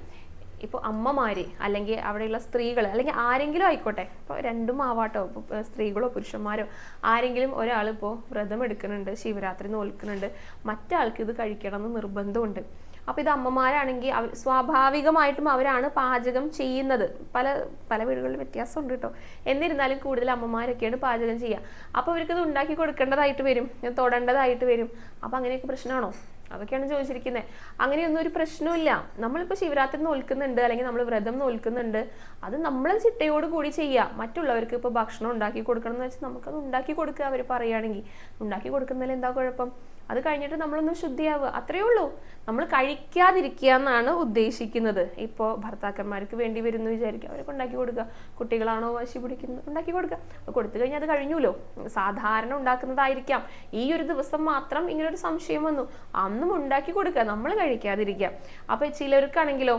S1: ഇപ്പോൾ അമ്മമാര് അല്ലെങ്കിൽ അവിടെയുള്ള സ്ത്രീകൾ അല്ലെങ്കിൽ ആരെങ്കിലും ആയിക്കോട്ടെ, ഇപ്പോൾ രണ്ടും ആവാട്ടോ, ഇപ്പോൾ സ്ത്രീകളോ പുരുഷന്മാരോ ആരെങ്കിലും ഒരാൾ ഇപ്പോൾ വ്രതം എടുക്കുന്നുണ്ട്, ശിവരാത്രി നോൽക്കുന്നുണ്ട്, മറ്റാൾക്ക് ഇത് കഴിക്കണം എന്ന് നിർബന്ധമുണ്ട്. അപ്പോൾ ഇത് അമ്മമാരാണെങ്കിൽ അവർ സ്വാഭാവികമായിട്ടും അവരാണ് പാചകം ചെയ്യുന്നത്. പല പല വീടുകളിൽ വ്യത്യാസമുണ്ട് കേട്ടോ. എന്നിരുന്നാലും കൂടുതൽ അമ്മമാരൊക്കെയാണ് പാചകം ചെയ്യുക. അപ്പോൾ അവർക്കത് ഉണ്ടാക്കി കൊടുക്കേണ്ടതായിട്ട് വരും, തൊടേണ്ടതായിട്ട് വരും. അപ്പോൾ അങ്ങനെയൊക്കെ പ്രശ്നമാണോ? അതൊക്കെയാണ് ചോദിച്ചിരിക്കുന്നത്. അങ്ങനെയൊന്നും ഒരു പ്രശ്നമില്ല. നമ്മളിപ്പോൾ ശിവരാത്രി നോൽക്കുന്നുണ്ട്, അല്ലെങ്കിൽ നമ്മൾ വ്രതം നോൽക്കുന്നുണ്ട്, അത് നമ്മൾ ചിട്ടയോട് കൂടി ചെയ്യുക. മറ്റുള്ളവർക്ക് ഇപ്പോൾ ഭക്ഷണം ഉണ്ടാക്കി കൊടുക്കണം എന്ന് വെച്ചാൽ നമുക്കത് ഉണ്ടാക്കി കൊടുക്കുക. അവർ പറയുകയാണെങ്കിൽ ഉണ്ടാക്കി കൊടുക്കുന്നതിൽ എന്താ കുഴപ്പം? അത് കഴിഞ്ഞിട്ട് നമ്മളൊന്ന് ശുദ്ധിയാവുക, അത്രയേ ഉള്ളൂ. നമ്മൾ കഴിക്കാതിരിക്കുക എന്നാണ് ഉദ്ദേശിക്കുന്നത്. ഇപ്പോൾ ഭർത്താക്കന്മാർക്ക് വേണ്ടി വരുന്നു വിചാരിക്കുക, അവരൊക്കെ ഉണ്ടാക്കി കൊടുക്കുക. കുട്ടികളാണോ വാശി പിടിക്കുന്നത്, ഉണ്ടാക്കി കൊടുക്കുക. കൊടുത്തു കഴിഞ്ഞാൽ അത് കഴിഞ്ഞുല്ലോ. സാധാരണ ഉണ്ടാക്കുന്നതായിരിക്കാം, ഈ ഒരു ദിവസം മാത്രം ഇങ്ങനെ ഒരു സംശയം വന്നു, അന്നും ഉണ്ടാക്കി കൊടുക്കുക, നമ്മൾ കഴിക്കാതിരിക്കുക. അപ്പോൾ ചിലർക്കാണെങ്കിലോ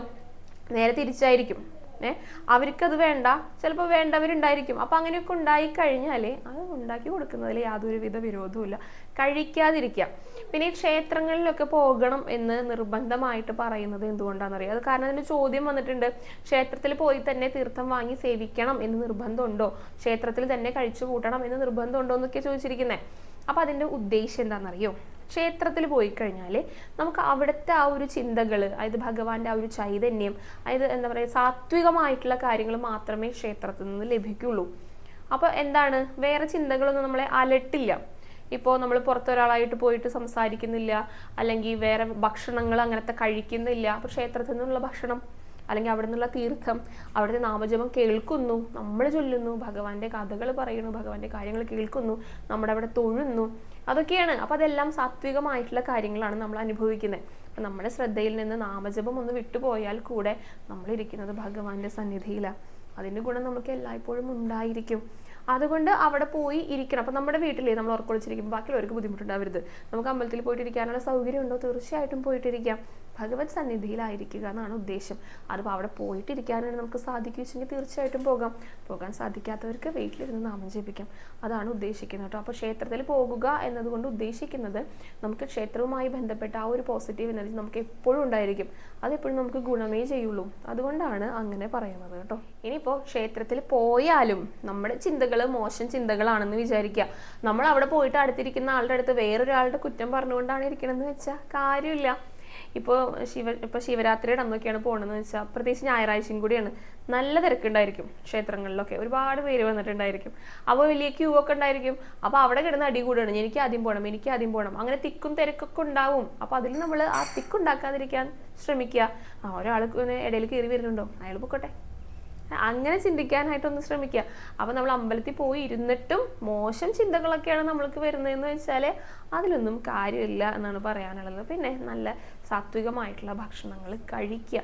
S1: നേരെ തിരിച്ചായിരിക്കും. അവർക്കത് വേണ്ട, ചിലപ്പോൾ വേണ്ടവരുണ്ടായിരിക്കും. അപ്പം അങ്ങനെയൊക്കെ ഉണ്ടായിക്കഴിഞ്ഞാൽ അത് ഉണ്ടാക്കി കൊടുക്കുന്നതിൽ യാതൊരുവിധ വിരോധവുമില്ല, കഴിക്കാതിരിക്കുക. പിന്നെ ഈ ക്ഷേത്രങ്ങളിലൊക്കെ പോകണം എന്ന് നിർബന്ധമായിട്ട് പറയുന്നത് എന്തുകൊണ്ടാണെന്നറിയാം. അത് കാരണം അതിന് ചോദ്യം വന്നിട്ടുണ്ട്, ക്ഷേത്രത്തിൽ പോയി തന്നെ തീർത്ഥം വാങ്ങി സേവിക്കണം എന്ന് നിർബന്ധമുണ്ടോ, ക്ഷേത്രത്തിൽ തന്നെ കഴിച്ചു കൂട്ടണം എന്ന് നിർബന്ധമുണ്ടോ എന്നൊക്കെ ചോദിച്ചിരിക്കുന്നത്. അപ്പം അതിൻ്റെ ഉദ്ദേശം എന്താണെന്നറിയോ? ക്ഷേത്രത്തിൽ പോയി കഴിഞ്ഞാൽ നമുക്ക് അവിടുത്തെ ആ ഒരു ചിന്തകൾ, അതായത് ഭഗവാന്റെ ആ ഒരു ചൈതന്യം, അതായത് എന്താ പറയുക, സാത്വികമായിട്ടുള്ള കാര്യങ്ങൾ മാത്രമേ ക്ഷേത്രത്തിൽ നിന്ന് ലഭിക്കുള്ളൂ. അപ്പോൾ എന്താണ്, വേറെ ചിന്തകളൊന്നും നമ്മളെ അലട്ടില്ല. ഇപ്പോൾ നമ്മൾ പുറത്തൊരാളായിട്ട് പോയിട്ട് സംസാരിക്കുന്നില്ല, അല്ലെങ്കിൽ വേറെ ഭക്ഷണങ്ങൾ അങ്ങനത്തെ കഴിക്കുന്നില്ല. അപ്പോൾ ക്ഷേത്രത്തിൽ നിന്നുള്ള ഭക്ഷണം അല്ലെങ്കിൽ അവിടെ നിന്നുള്ള തീർത്ഥം, അവിടുത്തെ നാമജപം കേൾക്കുന്നു, നമ്മൾ ചൊല്ലുന്നു, ഭഗവാന്റെ കഥകൾ പറയുന്നു, ഭഗവാന്റെ കാര്യങ്ങൾ കേൾക്കുന്നു, നമ്മുടെ അവിടെ തൊഴുന്നു, അതൊക്കെയാണ്. അപ്പം അതെല്ലാം സാത്വികമായിട്ടുള്ള കാര്യങ്ങളാണ് നമ്മൾ അനുഭവിക്കുന്നത്. അപ്പം നമ്മുടെ ശ്രദ്ധയിൽ നിന്ന് നാമജപം ഒന്ന് വിട്ടുപോയാൽ കൂടെ നമ്മളിരിക്കുന്നത് ഭഗവാന്റെ സന്നിധിയിലാണ്. അതിൻ്റെ ഗുണം നമുക്ക് എല്ലായ്പ്പോഴും ഉണ്ടായിരിക്കും. അതുകൊണ്ട് അവിടെ പോയി ഇരിക്കണം. അപ്പം നമ്മുടെ വീട്ടിലേ നമ്മൾ ഉറക്കൊളിച്ചിരിക്കുമ്പോൾ ബാക്കിയുള്ളവർക്ക് ബുദ്ധിമുട്ടുണ്ടാവരുത്. നമുക്ക് അമ്പലത്തിൽ പോയിട്ടിരിക്കാനുള്ള സൗകര്യം ഉണ്ടോ? തീർച്ചയായിട്ടും പോയിട്ടിരിക്കാം. ഭഗവത് സന്നിധിയിലായിരിക്കുക എന്നാണ് ഉദ്ദേശം. അതിപ്പോൾ അവിടെ പോയിട്ടിരിക്കാനാണ് നമുക്ക് സാധിക്കുമെങ്കിൽ തീർച്ചയായിട്ടും പോകാൻ സാധിക്കാത്തവർക്ക് വീട്ടിലിരുന്ന് നാമം ജപിക്കാം. അതാണ് ഉദ്ദേശിക്കുന്നത് കേട്ടോ. അപ്പോൾ ക്ഷേത്രത്തിൽ പോകുക എന്നതുകൊണ്ട് ഉദ്ദേശിക്കുന്നത് നമുക്ക് ക്ഷേത്രവുമായി ബന്ധപ്പെട്ട ആ ഒരു പോസിറ്റീവ് എനർജി നമുക്ക് എപ്പോഴും ഉണ്ടായിരിക്കും. അതെപ്പോഴും നമുക്ക് ഗുണമേ ചെയ്യുള്ളൂ. അതുകൊണ്ടാണ് അങ്ങനെ പറയുന്നത് കേട്ടോ. ഇനിയിപ്പോൾ ക്ഷേത്രത്തിൽ പോയാലും നമ്മുടെ ചിന്തകൾ മോശം ചിന്തകളാണെന്ന് വിചാരിക്കുക. നമ്മൾ അവിടെ പോയിട്ട് അടുത്തിരിക്കുന്ന ആളുടെ അടുത്ത് വേറൊരാളുടെ കുറ്റം പറഞ്ഞുകൊണ്ടാണ് ഇരിക്കണമെന്ന് വെച്ചാൽ കാര്യമില്ല. ഇപ്പോൾ ശിവരാത്രിയുടെ അന്നൊക്കെയാണ് പോകണമെന്ന് വെച്ചാൽ, പ്രത്യേകിച്ച് ഞായറാഴ്ചയും കൂടിയാണ്, നല്ല തിരക്കുണ്ടായിരിക്കും ക്ഷേത്രങ്ങളിലൊക്കെ, ഒരുപാട് പേര് വന്നിട്ടുണ്ടായിരിക്കും. അപ്പോൾ വലിയ ക്യൂ ഒക്കെ ഉണ്ടായിരിക്കും. അപ്പോൾ അവിടെ കിടന്ന് അടി കൂടാണ്, എനിക്ക് ആദ്യം പോകണം, അങ്ങനെ തിക്കും തിരക്കൊക്കെ ഉണ്ടാവും. അപ്പോൾ അതിൽ നമ്മൾ ആ തിക്കുണ്ടാക്കാതിരിക്കാൻ ശ്രമിക്കുക. ഒരാൾ ഇടയിൽ കയറി വരുന്നുണ്ടോ, അയാൾ പൊക്കോട്ടെ, അങ്ങനെ ചിന്തിക്കാനായിട്ടൊന്ന് ശ്രമിക്കുക. അപ്പം നമ്മൾ അമ്പലത്തിൽ പോയി ഇരുന്നിട്ടും മോശം ചിന്തകളൊക്കെയാണ് നമ്മൾക്ക് വരുന്നതെന്ന് വെച്ചാൽ അതിലൊന്നും കാര്യമില്ല എന്നാണ് പറയാനുള്ളത്. പിന്നെ നല്ല സാത്വികമായിട്ടുള്ള ഭക്ഷണങ്ങൾ കഴിക്കുക.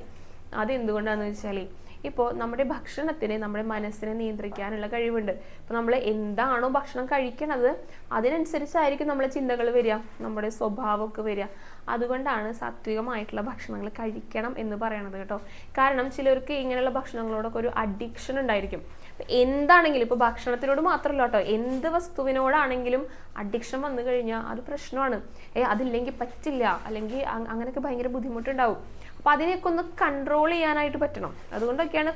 S1: അതെന്തുകൊണ്ടാണെന്ന് വെച്ചാൽ ഇപ്പോൾ നമ്മുടെ ഭക്ഷണത്തിന് നമ്മുടെ മനസ്സിനെ നിയന്ത്രിക്കാനുള്ള കഴിവുണ്ട്. ഇപ്പോൾ നമ്മൾ എന്താണോ ഭക്ഷണം കഴിക്കണത് അതിനനുസരിച്ചായിരിക്കും നമ്മളെ ചിന്തകൾ വരിക, നമ്മുടെ സ്വഭാവമൊക്കെ വരിക. അതുകൊണ്ടാണ് സാത്വികമായിട്ടുള്ള ഭക്ഷണങ്ങൾ കഴിക്കണം എന്ന് പറയണത് കേട്ടോ. കാരണം ചിലർക്ക് ഇങ്ങനെയുള്ള ഭക്ഷണങ്ങളോടൊക്കെ ഒരു അഡിക്ഷൻ ഉണ്ടായിരിക്കും. എന്താണെങ്കിലും ഇപ്പോൾ ഭക്ഷണത്തിനോട് മാത്രമല്ല കേട്ടോ, എന്ത് വസ്തുവിനോടാണെങ്കിലും അഡിക്ഷൻ വന്നു കഴിഞ്ഞാൽ അത് പ്രശ്നമാണ്. അതില്ലെങ്കിൽ പറ്റില്ല, അല്ലെങ്കിൽ അങ്ങനെയൊക്കെ ഭയങ്കര ബുദ്ധിമുട്ടുണ്ടാവും. അപ്പം അതിനെയൊക്കെ ഒന്ന് കൺട്രോൾ ചെയ്യാനായിട്ട് പറ്റണം. അതുകൊണ്ടൊക്കെയാണ്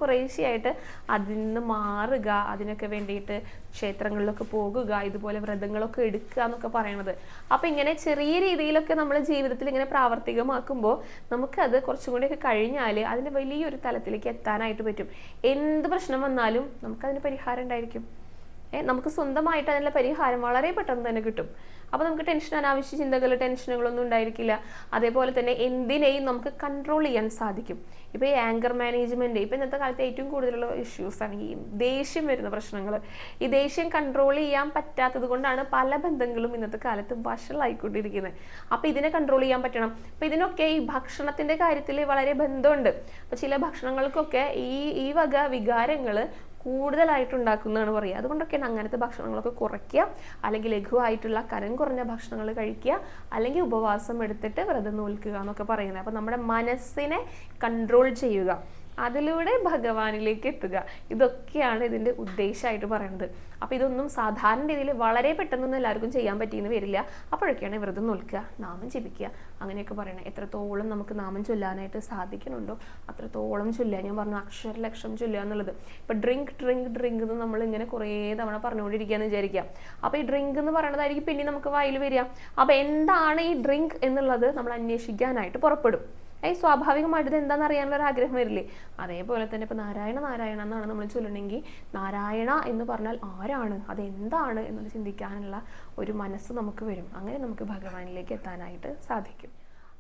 S1: കുറേശ്ശെയായിട്ട് അതിൽ നിന്ന് മാറുക, അതിനൊക്കെ വേണ്ടിയിട്ട് ക്ഷേത്രങ്ങളിലൊക്കെ പോകുക, ഇതുപോലെ വ്രതങ്ങളൊക്കെ എടുക്കുക എന്നൊക്കെ പറയണത്. അപ്പം ഇങ്ങനെ ചെറിയ രീതിയിലൊക്കെ നമ്മുടെ ജീവിതത്തിൽ ഇങ്ങനെ പ്രാവർത്തികമാക്കുമ്പോൾ നമുക്കത് കുറച്ചും കൂടിയൊക്കെ കഴിഞ്ഞാൽ അതിൻ്റെ വലിയൊരു തലത്തിലേക്ക് എത്താനായിട്ട് പറ്റും. എന്ത് പ്രശ്നം വന്നാലും നമുക്കതിന് പരിഹാരം ഉണ്ടായിരിക്കും. നമുക്ക് സ്വന്തമായിട്ട് അതിനുള്ള പരിഹാരം വളരെ പെട്ടെന്ന് തന്നെ കിട്ടും. അപ്പോൾ നമുക്ക് അനാവശ്യ ചിന്തകൾ, ടെൻഷനുകളൊന്നും ഉണ്ടായിരിക്കില്ല. അതേപോലെ തന്നെ എന്തിനേയും നമുക്ക് കൺട്രോൾ ചെയ്യാൻ സാധിക്കും. ഇപ്പോൾ ഈ ആങ്കർ മാനേജ്മെൻറ്റ് ഇപ്പോൾ ഇന്നത്തെ കാലത്ത് ഏറ്റവും കൂടുതലുള്ള ഇഷ്യൂസാണ് ഈ ദേഷ്യം വരുന്ന പ്രശ്നങ്ങൾ. ഈ ദേഷ്യം കൺട്രോൾ ചെയ്യാൻ പറ്റാത്തത് കൊണ്ടാണ് പല ബന്ധങ്ങളും ഇന്നത്തെ കാലത്ത് വഷളായിക്കൊണ്ടിരിക്കുന്നത്. അപ്പോൾ ഇതിനെ കൺട്രോൾ ചെയ്യാൻ പറ്റണം. അപ്പോൾ ഇതിനൊക്കെ ഈ ഭക്ഷണത്തിൻ്റെ കാര്യത്തിൽ വളരെ ബന്ധമുണ്ട്. അപ്പോൾ ചില ഭക്ഷണങ്ങൾക്കൊക്കെ ഈ വക വികാരങ്ങൾ കൂടുതലായിട്ടുണ്ടാക്കുന്നതാണ് പറയുക. അതുകൊണ്ടൊക്കെയാണ് അങ്ങനത്തെ ഭക്ഷണങ്ങളൊക്കെ കുറയ്ക്കുക, അല്ലെങ്കിൽ ലഘുവായിട്ടുള്ള കനം കുറഞ്ഞ ഭക്ഷണങ്ങൾ കഴിക്കുക, അല്ലെങ്കിൽ ഉപവാസം എടുത്തിട്ട് വ്രതം നോൽക്കുക എന്നൊക്കെ പറയുന്നത്. അപ്പോൾ നമ്മുടെ മനസ്സിനെ കൺട്രോൾ ചെയ്യുക. അതിലൂടെ ഭഗവാനിലേക്ക് എത്തുക. ഇതൊക്കെയാണ് ഇതിൻ്റെ ഉദ്ദേശമായിട്ട് പറയുന്നത്. അപ്പോൾ ഇതൊന്നും സാധാരണ രീതിയിൽ വളരെ പെട്ടെന്നൊന്നും എല്ലാവർക്കും ചെയ്യാൻ പറ്റിയെന്ന് വരില്ല. അപ്പോഴൊക്കെയാണ് വ്രതം നോൽക്കുക, നാമം ജപിക്കുക, അങ്ങനെയൊക്കെ പറയണത്. എത്രത്തോളം നമുക്ക് നാമം ചൊല്ലാനായിട്ട് സാധിക്കുന്നുണ്ടോ അത്രത്തോളം ചൊല്ലുക. ഞാൻ പറഞ്ഞു അക്ഷരലക്ഷം ചൊല്ലുക എന്നുള്ളത്. ഇപ്പം ഡ്രിങ്ക് ഡ്രിങ്ക് ഡ്രിങ്ക് എന്ന് നമ്മൾ ഇങ്ങനെ കുറേ തവണ പറഞ്ഞുകൊണ്ടിരിക്കുകയെന്ന് വിചാരിക്കാം. അപ്പോൾ ഈ ഡ്രിങ്ക് എന്ന് പറയുന്നതായിരിക്കും പിന്നെ നമുക്ക് വായിൽ വരിക. അപ്പോൾ എന്താണ് ഈ ഡ്രിങ്ക് എന്നുള്ളത് നമ്മൾ അന്വേഷിക്കാനായിട്ട് പുറപ്പെടും. സ്വാഭാവികമായിട്ട് ഇത് എന്താണെന്ന് അറിയാനുള്ള ഒരു ആഗ്രഹം വരില്ലേ? അതേപോലെ തന്നെ ഇപ്പോൾ നാരായണ നാരായണ എന്നാണ് നമ്മൾ ചൊല്ലണമെങ്കിൽ നാരായണ എന്ന് പറഞ്ഞാൽ ആരാണ്, അതെന്താണ് എന്നത് ചിന്തിക്കാനുള്ള ഒരു മനസ്സ് നമുക്ക് വരും. അങ്ങനെ നമുക്ക് ഭഗവാനിലേക്ക് എത്താനായിട്ട് സാധിക്കും.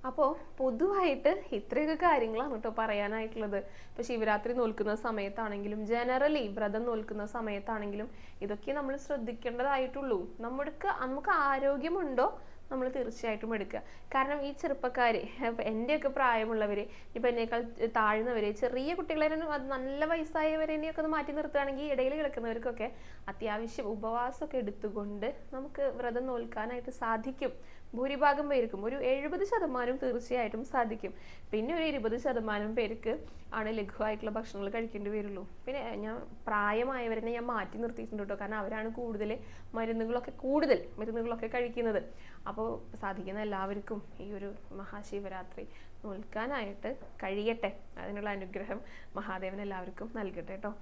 S1: അപ്പോൾ പൊതുവായിട്ട് ഇത്രയൊക്കെ കാര്യങ്ങളാണ് കേട്ടോ പറയാനായിട്ടുള്ളത്. ഇപ്പോൾ ശിവരാത്രി നോൽക്കുന്ന സമയത്താണെങ്കിലും ജനറലി വ്രതം നോൽക്കുന്ന സമയത്താണെങ്കിലും ഇതൊക്കെ നമ്മൾ ശ്രദ്ധിക്കേണ്ടതായിട്ടുള്ളൂ. നമുക്ക് ആരോഗ്യമുണ്ടോ നമ്മൾ തീർച്ചയായിട്ടും എടുക്കുക. കാരണം ഈ ചെറുപ്പക്കാർ, എൻ്റെയൊക്കെ പ്രായമുള്ളവർ, ഇപ്പം എന്നേക്കാൾ താഴ്ന്നവർ, ചെറിയ കുട്ടികളെ അത് നല്ല വയസ്സായവരെയൊക്കെ ഒന്ന് മാറ്റി നിർത്തുകയാണെങ്കിൽ ഇടയിൽ കിടക്കുന്നവർക്കൊക്കെ അത്യാവശ്യം ഉപവാസമൊക്കെ എടുത്തുകൊണ്ട് നമുക്ക് വ്രതം നോൽക്കാനായിട്ട് സാധിക്കും. ഭൂരിഭാഗം പേർക്കും ഒരു 70% തീർച്ചയായിട്ടും സാധിക്കും. പിന്നെ ഒരു 20% പേർക്ക് ആണ് ലഘുവായിട്ടുള്ള ഭക്ഷണങ്ങൾ കഴിക്കേണ്ടി വരുള്ളൂ. പിന്നെ ഞാൻ പ്രായമായവരെ ഞാൻ മാറ്റി നിർത്തിയിട്ടുണ്ട് കേട്ടോ. കാരണം അവരാണ് കൂടുതൽ മരുന്നുകളൊക്കെ കഴിക്കുന്നത്. അപ്പോൾ സാധിക്കുന്ന എല്ലാവർക്കും ഈ ഒരു മഹാശിവരാത്രി നോൽക്കാനായിട്ട് കഴിയട്ടെ. അതിനുള്ള അനുഗ്രഹം മഹാദേവൻ എല്ലാവർക്കും നൽകട്ടെ കേട്ടോ.